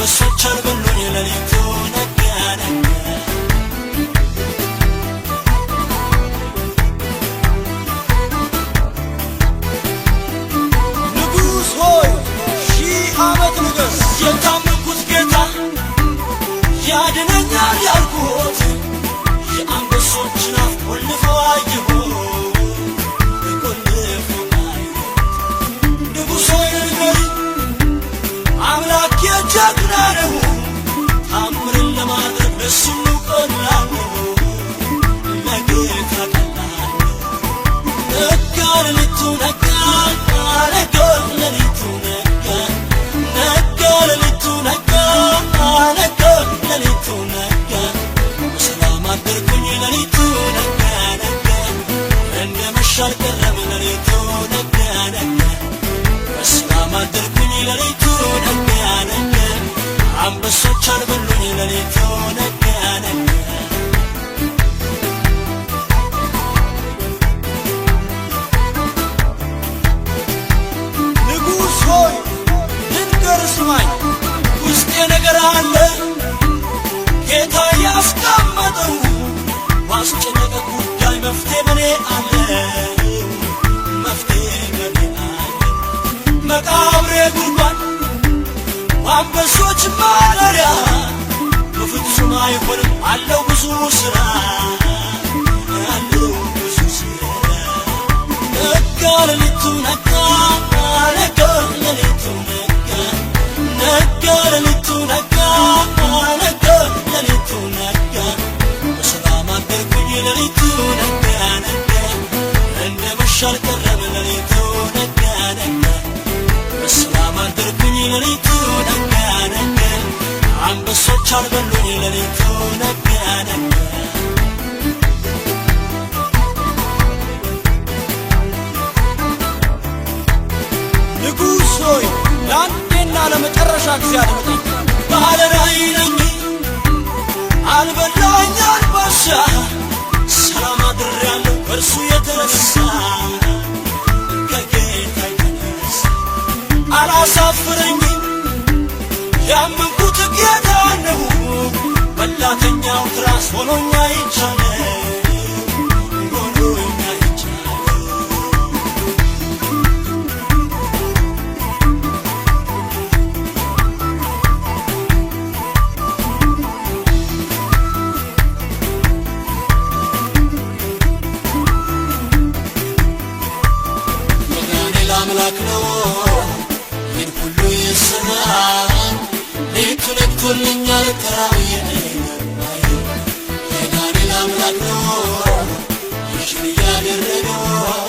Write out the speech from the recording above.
አንበሶች አልበሉኝ ሌሊቱ ነጋ ነጋ ንጉሥ ሆይ ሺህ ዓመት ንገሥ የታመንኩት ጌታ ያድነኛል ያልኩት የአንበሶችን አፍ ቆልፎ አየሁ ንጉሥ ሆይ ንገሪኝ አምላክ የጀግና ነው ታምርን ለማድረግ ለሱ ቀላል ነው ለጌታ ቀላል ነው ነጋ ሌሊቱ ነጋ ነጋ ሌሊቱ ነጋ ነጋ ሌሊቱ ነጋ ነጋ ሌሊቱ ነጋ በሰላም አደርኩኝ ሌሊቱ ነጋ ነጋ እንደ መሸ አልቀረም ሌሊቱ ነጋ ነጋ በሰላም አደርኩኝ ሌሊቱ ነጋ ነጋ አንበሶች አልበሉኝ ሌሊቱ ነጋ ነጋ ንጉሥ ሆይ ልንገር ስማኝ ውስጤ ነገር አለ ጌታ ያስቀመጠው ባስጨነቀ ጉዳይ መፍትሄ በኔ አለ መፍትሄ በኔ አለ መቃብሬ ጉድጓድ አንበሶች ማደሪያ በፍጹም አይሆንም አለው ብዙ ሥራ አለው ብዙ ሥራ ነጋ ሌሊቱ ነጋ ነጋ ሌሊቱ ነጋ ነጋ ሌሊቱ ነጋ ነጋ ሌሊቱ ነጋ በሰላም አደርኩኝ ሌሊቱ ነጋ ነጋ እንደ መሸ አልቀረም ሌሊቱ ነጋ ነጋ በሰላም አደርኩኝ ሌሊቱ ነጋ ነጋ አንበሶች አልበሉኝ ሌሊቱ ነጋ ነጋ ንጉሥ ሆይ ለአንዴና ለመጨረሻ ጊዜ አድምጠኝ ባለ ራእይ ነኝ አልበላኝ አንበሳ ሰላም አድሬያለሁ በእርሱ የተነሳ ከጌታ የተነሳ አላሳፍረኝም ያመንኩት ጌታ ነው በላተኛው ትራስ ሆኖኛ ይቻለ ሆኖኛ ይቻለ የዳንኤል አምላክ ነው ይህን ሁሉ የሠራ ሌቱ ነግቶልኛል ተራብዬ የዳንኤል አምላክ ነው ይህን ያደረገው